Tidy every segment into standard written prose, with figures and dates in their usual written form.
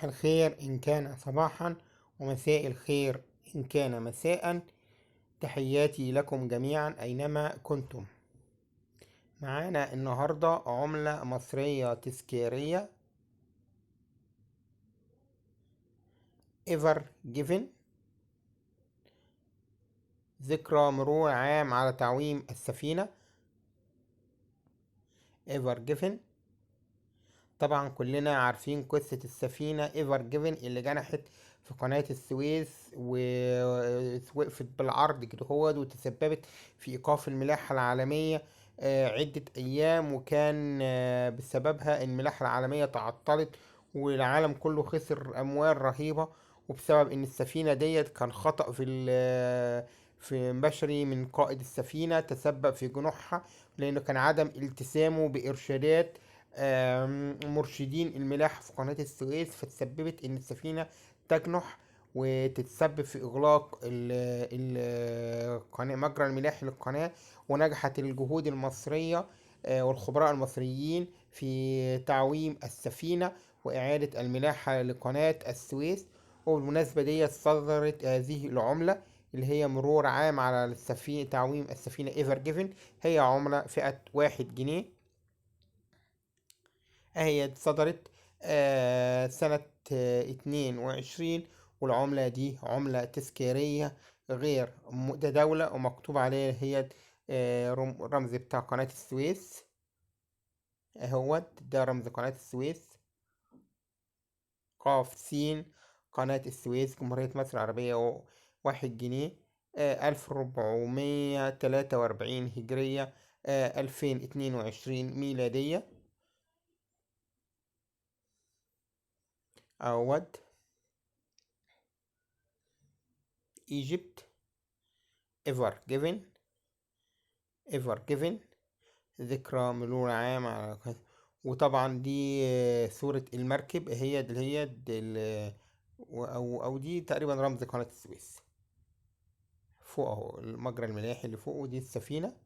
الخير إن كان صباحا، ومساء الخير إن كان مساء. تحياتي لكم جميعا أينما كنتم. معانا النهاردة عملة مصرية تذكارية ever given، ذكرى مرور عام على تعويم السفينة ever given. طبعا كلنا عارفين قصة السفينة ايفر جيفن اللي جنحت في قناة السويس ووقفت بالعرض كده وتسببت في إيقاف الملاحة العالمية عدة أيام، وكان بسببها الملاحة العالمية تعطلت والعالم كله خسر أموال رهيبة، وبسبب إن السفينة ديت كان خطأ في بشري من قائد السفينة تسبب في جنوحها، لأنه كان عدم التزامه بإرشادات مرشدين الملاحة في قناة السويس، فتسببت ان السفينة تجنح وتتسبب في اغلاق القناة، مجرى الملاحي للقناة. ونجحت الجهود المصرية والخبراء المصريين في تعويم السفينة وإعادة الملاحة لقناة السويس. وبالمناسبة دي صدرت هذه العملة اللي هي مرور عام على السفينة، تعويم السفينة ايفر جيفن. هي عملة فئة 1 جنيه، هي صدرت سنة 22، والعملة دي عملة تذكارية غير متداولة، ومكتوب عليها هي رمز بتاع قناة السويس اهوت. ده رمز قناة السويس، قاف سين، قناة السويس، جمهورية مصر العربية، 1 جنيه. 1443 هجرية، 2022 ميلادية اهوت. Egypt ever given ever given، ذكرى مرور عام على وطبعا دي صورة المركب، هي اللي هي أو دي تقريبا رمز قناة السويس فوق اهو، المجرى الملاحي اللي فوق، ودي السفينة.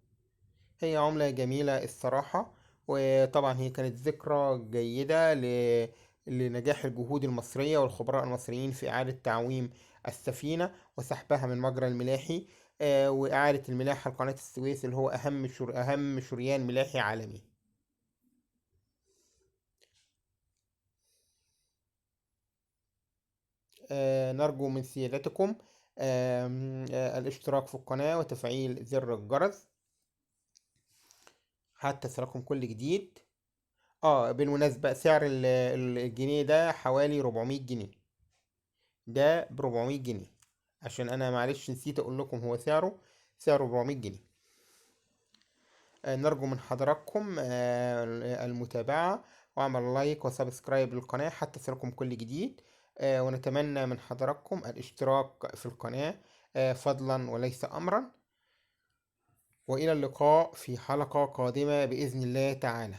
هي عملة جميلة الصراحة، وطبعا هي كانت ذكرى جيدة لنجاح الجهود المصرية والخبراء المصريين في إعادة تعويم السفينة وسحبها من مجرى الملاحي، وإعادة الملاحة لقناة السويس اللي هو أهم شريان ملاحي عالمي. نرجو من سيادتكم الاشتراك في القناة وتفعيل زر الجرس حتى يصلكم كل جديد. بالمناسبة سعر الجنيه ده حوالي 400 جنيه، ده ب400 جنيه، عشان انا معلش نسيت اقول لكم هو سعره 400 جنيه. نرجو من حضراتكم المتابعة، واعمل لايك وسبسكرايب للقناة حتى يصلكم كل جديد. ونتمنى من حضراتكم الاشتراك في القناة فضلا وليس أمرا. وإلى اللقاء في حلقة قادمة بإذن الله تعالى.